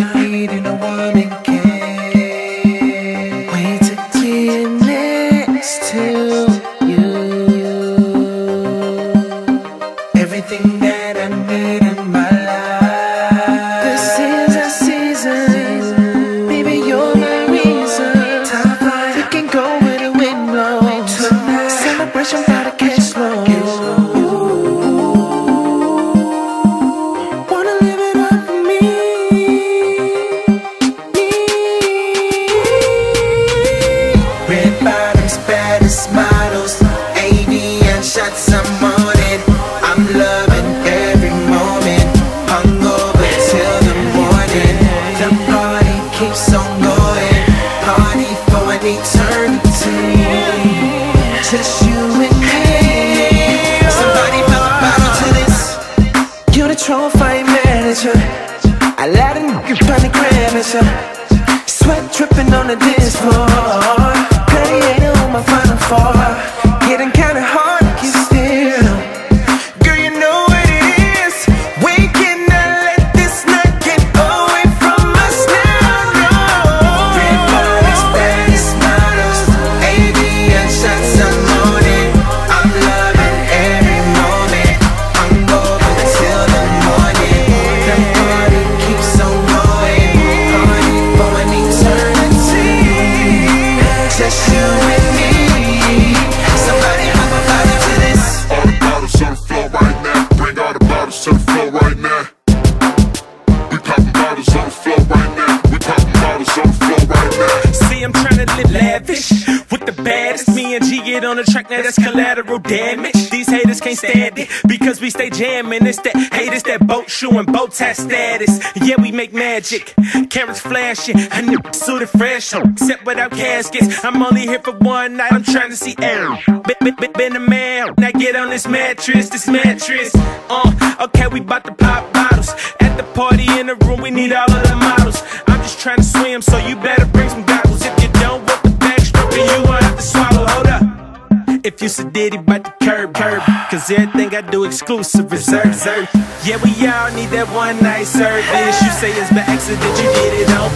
need in a woman can. Wait to get next to you. Everything that I need in my life. This is a season, baby, you're my reason. Top flight, you can go where the wind blows. Celebration by the cash flow. Wanna live it up for me. Red bottoms, baddest models, Avion shots, I'm on it. I'm loving every moment, hungover till the morning. The party keeps on going, party for an eternity. Just you and me. Somebody pop a bottle to this. You're the trophy manager. I let him find the gramature. Sweat dripping on the dance floor. Gladiator on my final four. Getting kinda hard to keep still. Girl, you know what it is. We cannot let this night get away from us now, no. Red bottoms, baddest models, Avion shots, I'm on it. I'm loving every moment, hungover till the morning. The party keeps on going, party for an eternity. Just you and me. Somebody pop a bottle to this. All the bottles on the floor right now. Bring all the bottles to the floor right now. We popping bottles on the floor right now. We popping bottles on the floor right now. See, I'm tryna live lavish with the baddest. Me and G get on the track, now that's collateral damage. These haters can't stand it because we stay jamming. It's that haters, that boat shoe and bow tie status. Yeah, we make magic, cameras flashing. A new suited fresh, except without caskets. I'm only here for one night, I'm trying to see air. Been a man, now get on this mattress, okay, we bout to pop bottles. At the party in the room, we need all of the models. I'm just trying to swim, so you better bring some goggles. If you don't want the backstroke, then you gon' have to swallow, hold up. If you sedity, bite the curb, cause everything I do exclusive, reserved. Yeah, we all need that one night service. You say it's by accident, you did it on